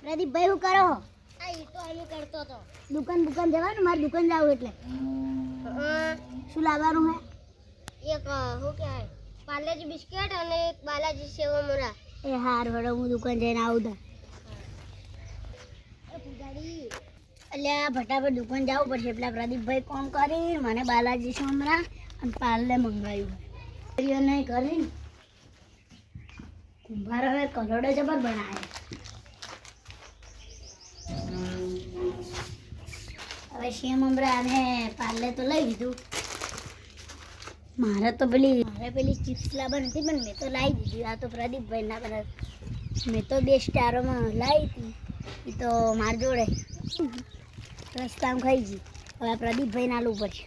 પ્રદીપભાઈ શું કરો? આ ઈ તો અમે કરતો તો દુકાન જવાનું, મારે દુકાન જાવું એટલે શું લાવવાનું હે? એક શું કહેવાય પાર્લેજી બિસ્કિટ અને એક બાલાજી સેવા મરા. એ હાર વડો હું દુકાન જઈને આવું તા. એ પૂજાડી અલ્યા ફટાફટ દુકાન જવું પડશે. પેલા પ્રદીપભાઈ કોમ કરી મને બાલાજી સોમરા અને પાર્લે મંગાવ્યું નહીં કરી કુંભાર હવે કરોડો જબર બનાવે. હવે શેમ મમરા અને પાર્લે તો લઈ લીધું. મારે પેલી ચિપ્સ લાવવા નથી પણ મેં તો લાવી દીધી. આ તો પ્રદીપભાઈ ના કરે. મેં તો 2 સ્ટારોમાં લાવી હતી. એ તો માર જોડે રસ્તામાં ખાઈ ગઈ. હવે પ્રદીપભાઈ નાલું પડશે.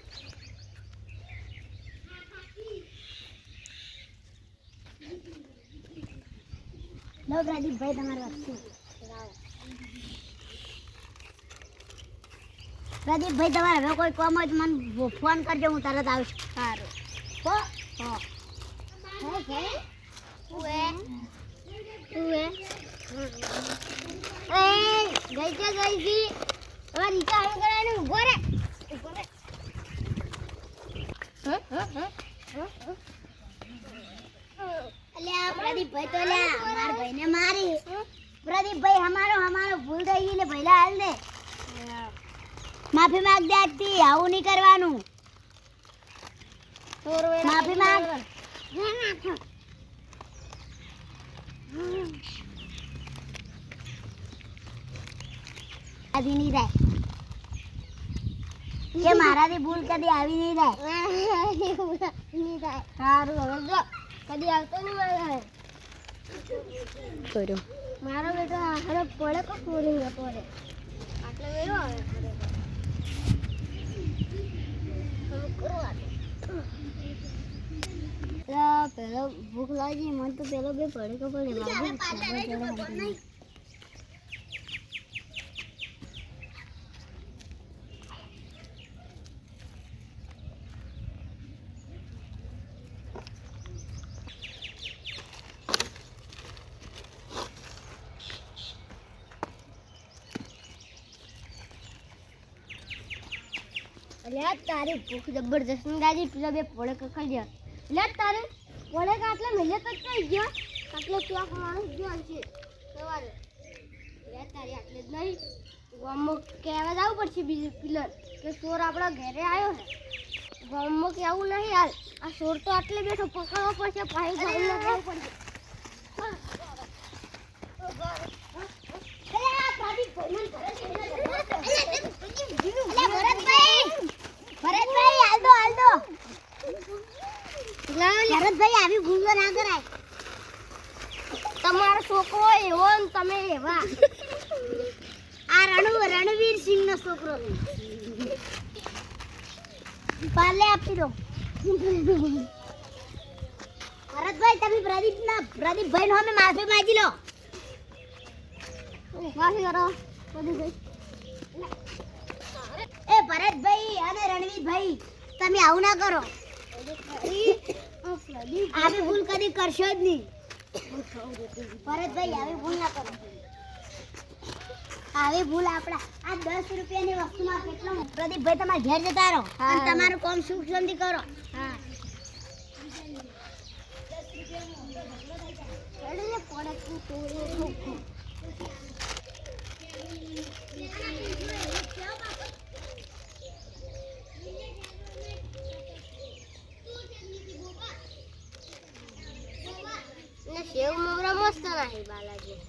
લો પ્રદીપભાઈ તમારી વસ્તુ. પ્રદીપભાઈ તમારે હવે કોઈ કામ હોય તો મને ફોન કરજો, હું તરત આવું છું. સારું હો હો ગઈ છે હવે નીચે આમ કરાવીને ઉભો રે. અલ્યા પ્રદીપભાઈ તો લ્યા મારા ભાઈને મારી. પ્રદીપભાઈ હમારો ભૂલ થઈ ગઈ એટલે પહેલા હાલ દે. માફી માંગ દે આજથી. આવું નહીં કરવાનું. માફી માંગ. આવી નહીં થાય કે મારાથી ભૂલ કદી આવી નહીં થાય. સારું હવે જો કદી આવતો નહીં મારે કર્યો મારો બેટો આખરે પડે કો પૂરી જતો રે આટલે વેરો આવે પેલો ભૂખ લાગી મને તો પેલો બે પડે કો પડે અલ્યા તારી ભૂખ જબરજસ્ત દાદી પેલા બે પોળે કખાઈ ગયા. અલ્યા તારે પોળે આટલા મહેનત જ થઈ ગયો. આટલો ક્યાંક માણસ ગયો છે સવારે. અલ્યા તારી આટલે જ નહીં ગામમાં કહેવા જવું પડશે બીજું પિલર કે ચોર આપણા ઘરે આવ્યો છે. ગામમાં કહેવું નહીં હાલ આ ચોર તો આટલે બેઠો પકડવો પડશે પાણી ગાડી લગાવવું પડશે. ભરતભાઈ આવી ભૂલ ના કરાય. તમારો છોકરો એવો ને તમે એવા. આ રણવીર સિંહ નો છોકરો પાલે આપી દો. ભરતભાઈ તમે પ્રદીપભાઈ નો અમે માફી માંગી લો. માફી કરો એ ભરતભાઈ અને રણવીરભાઈ તમે આવું ના કરો. આવી ભૂલ કદી કરશો જ નહીં. ભરતભાઈ આવી ભૂલ ના કરો. આવી ભૂલ આપણા આ 10 રૂપિયાની વસ્તુમાં કેટલો. પ્રદીપભાઈ તમારે ઘેર જતા રહો અને તમારું કામ સુખ શાંતિ કરો. હા સેવ મમરા મસ્ત નાખી બાલાજી.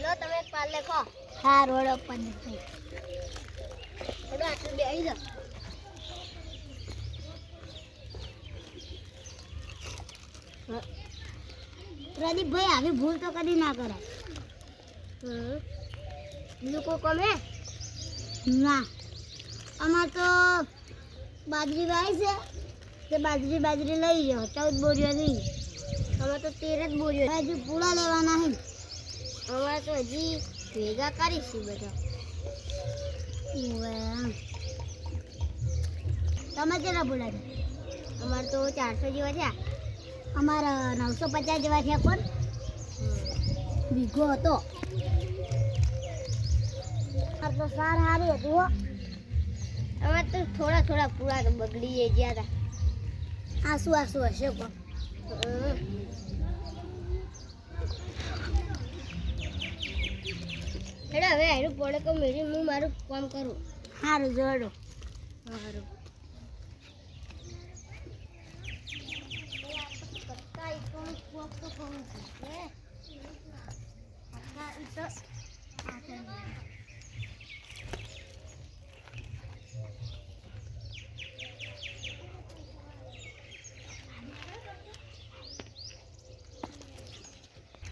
લો તમે એક પાર્લે ખો. હા રોડો પ્રદીપભાઈ. થોડું આટલું બે આવી જાઓ. પ્રદીપભાઈ આવી ભૂલ તો કદી ના કરાય. બીજું કોઈ કમે ના અમાર તો બાજરી વાવી છે તે બાજરી લઈ જાઓ. 14 બોરીઓ લઈ. અમે તો 13 જ બોલ્યો. હજુ પૂળા લેવાના હે. અમારે તો હજી ભેગા કરીશું બધા. તમે કેટલા પૂળા છે? અમારે તો 400 જેવા થયા. અમારા 950 જેવા થયા કોણ વીઘો હતો. આ તો સાર હારી હતી હો. અમારે તો થોડા થોડા પૂરા તો બગડી ગયા હતા. આસુ હશે કોણ. હેડો હવે આયરું પડે કે મેરી હું મારું કામ કરું. સારું જોડો. સારું.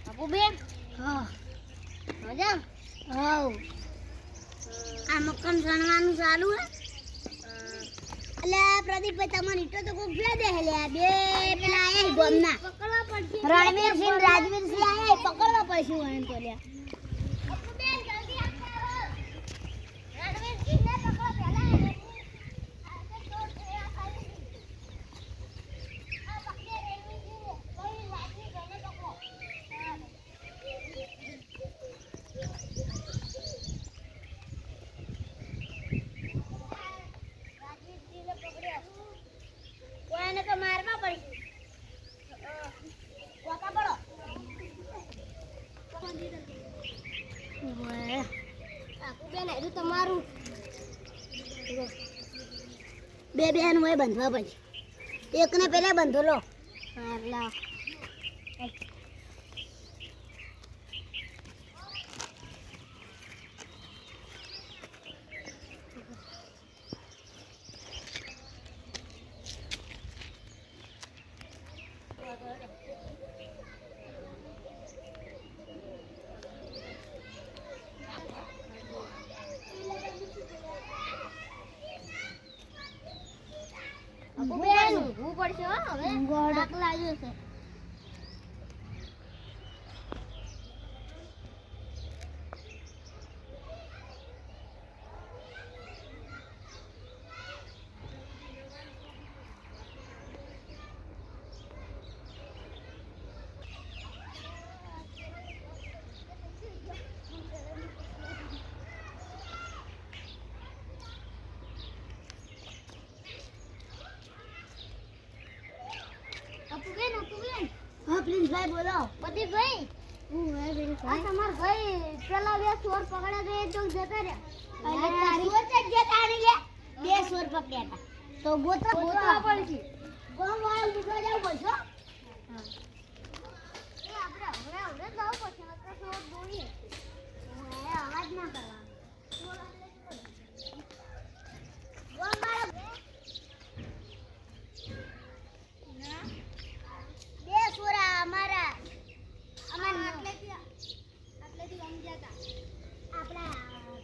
આપુ બેન હા મજા હવ આ મક્કમ સણવાનું ચાલુ હે. અલ્યા પ્રદીપભાઈ તમારી ઈટો તો કોક ભે દે લે બે પેલા આયા ગોમના પકડવા પડશે. રણવીરસિંહ રાજવીરસિંહ આયા પકડવા પડશે એને તો લ્યા. આપુ બેન જલ્દી આવો. રણવીરસિંહ ને પકડો પહેલા. આ તો છે આ ખાલી. આ પકડે રણવીરસિંહ કોઈ લાગી ગને પકડો. રાજવીરસિંહને પકડ્યો. કોઈને તો મારવા પડશે. કોકા પડો. ઓય આપુ બેન એ તમારું બે બેન હોય બંધવા પડશે. એકને પેલા બંધો લો. હારલા. આપુ બેન ઊભું પડશે હો હવે. ગોળ. થાક લાગ્યો છે. આપુ બેન હા પ્રિન્સભાઈ બોલો. બધી ભાઈ આ તમાર ભાઈ પેલા બે ચોર પકડ્યા તો એ ચોક જતા રહ્યા. સોર જ જે તાણી લે બે સોર પકડ્યા હતા તો ગોતવા પડશે. ગોમ વાળ નીકળવા જવું પડશે હો. એ આપણે હવે જવું પડશે નકર ચોર દોડીએ. ઓય, અવાજ ના કરવાનો. ગોમ વાળો બે સોરા અમારા આટલેથી સમજ્યા હતા. આપણા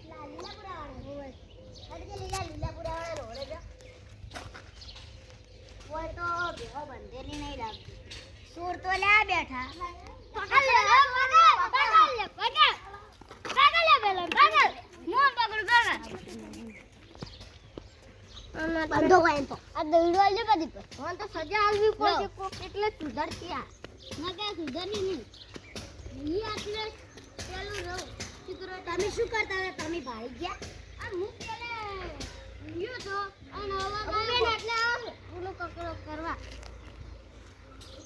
પેલા લીલાપુરા વાળો હોય એટલે લીલાપુરા વાળો રોડે જો હોય તો ભેગો બંધેલી નહીં લાગતી. સુર તો લ્યા બેઠા. પકડ લે પેલા પકડ. મોં પકડ બંધો હોય એમ તો. આ દઈડો આલજો બધી પર. મને તો સજા આલવી પડશે કોક એટલે સુધરતી આ. ના કે સુધરની નહીં. ઈ આટલે પેલું રહો. તમે શું કરતા હતા? તમે ભાળી ગયા. આ મુક પેલે લ્યો તો અને હવા બેન એટલે આવો પૂરો કકડો કરવા.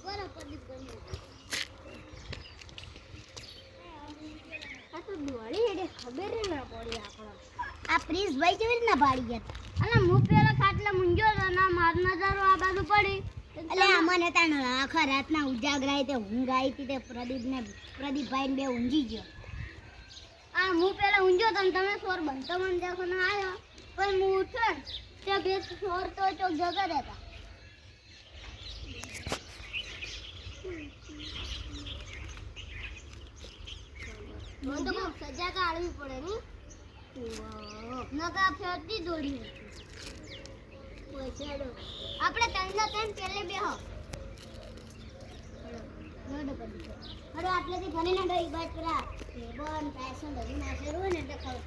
બરો પ્રદીપ બની. આ તો દોડી એટલે ખબર ના પડી આપણને. આ પ્રિન્સભાઈ કેવી રીતના ભાળી ગયા હતા? અને હું પેલા ખાટલા મૂંઝ્યો તો ના માર નજરો આ બાજુ પડી. એટલે અમને તાણ આખા રાતના ઉજાગરાય તે ઊંઘ આવી હતી તે પ્રદીપભાઈ ને બે ઊંઘી ગયો. આ હું પેલા ઊંઝ્યો તો ને તમે સોર બનતો મને દેખો ને આવ્યો પણ હું ઉઠ્યો ને તે બે સોર તો ચોક જગા રહેતા. મને તો કોક સજા કાઢવી પડે ની. નકા ફેરતી દોડી આપણે ત્રણ પેલે બેહો. હડો આટલેથી ફરીને ગઈ બાદ પેલા ભેબન પેશન બધું નાખેલું હોય ને એટલે ખબર